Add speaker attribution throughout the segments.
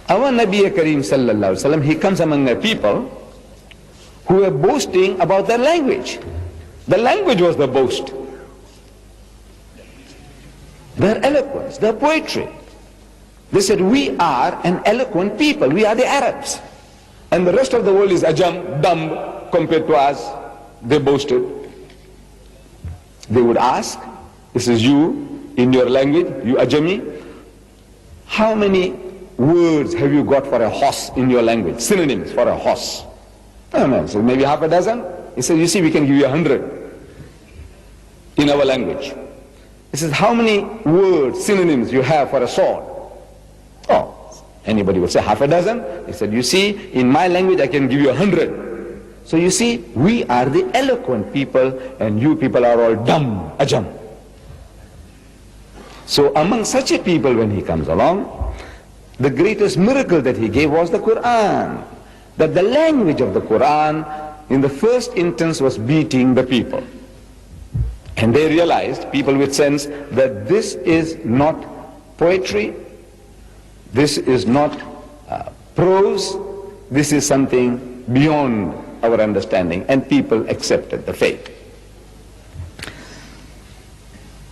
Speaker 1: Our Nabi Kareem sallallahu alaihi wasallam, he comes among a people who were boasting about their language. The language was the boast. Their eloquence, their poetry. They said, we are an eloquent people. We are the Arabs. And the rest of the world is ajam, dumb compared to us. They boasted. They would ask, this is you in your language, you ajami. How many words have you got for a horse in your language? Synonyms for a horse. I don't know, so maybe half a dozen. He said, you see, we can give you 100 in our language. He says, how many words, synonyms you have for a sword? Oh, anybody would say half a dozen. He said, you see, in my language I can give you 100. So you see, we are the eloquent people and you people are all dumb, ajam. So among such a people when he comes along, the greatest miracle that he gave was the Qur'an. That the language of the Qur'an in the first instance was beating the people. And they realized, people with sense, that this is not poetry, this is not prose, this is something beyond our understanding, and people accepted the faith.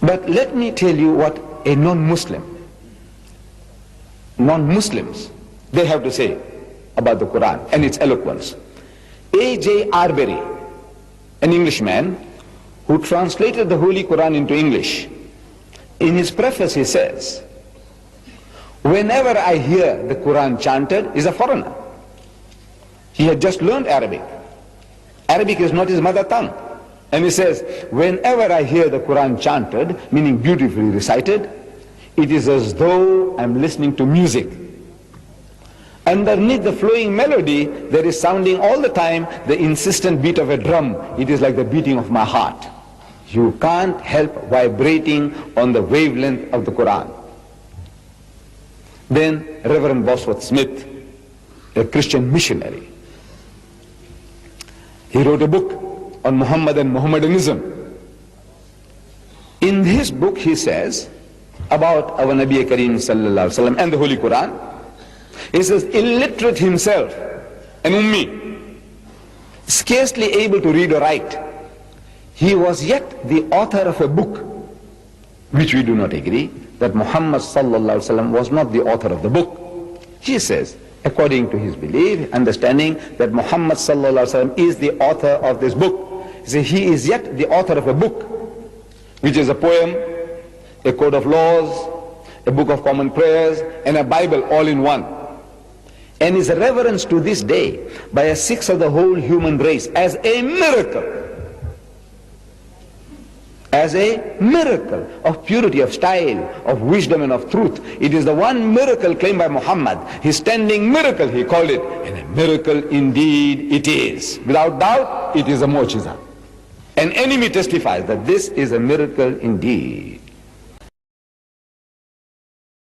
Speaker 1: But let me tell you what a non-Muslims, they have to say about the Quran and its eloquence. A.J. Arbery, an Englishman who translated the Holy Quran into English, in his preface he says, whenever I hear the Quran chanted, is a foreigner. He had just learned Arabic. Arabic is not his mother tongue. And he says, whenever I hear the Quran chanted, meaning beautifully recited, it is as though I'm listening to music. Underneath the flowing melody, there is sounding all the time the insistent beat of a drum. It is like the beating of my heart. You can't help vibrating on the wavelength of the Quran. Then Reverend Bosworth Smith, a Christian missionary, he wrote a book on Muhammad and Mohammedanism. In his book he says about our Nabi Kareem sallallahu alaihi wasallam and the Holy Quran, he says, illiterate himself, an ummi, scarcely able to read or write, he was yet the author of a book, which we do not agree, that Muhammad sallallahu alaihi wasallam was not the author of the book. He says, according to his belief, understanding that Muhammad sallallahu alaihi wasallam is the author of this book. He says, he is yet the author of a book, which is a poem, a code of laws, a book of common prayers, and a Bible all in one. And is reverenced to this day by a sixth of the whole human race as a miracle. As a miracle of purity, of style, of wisdom and of truth. It is the one miracle claimed by Muhammad. His standing miracle, he called it. And a miracle indeed it is. Without doubt, it is a mu'jiza. An enemy testifies that this is a miracle indeed.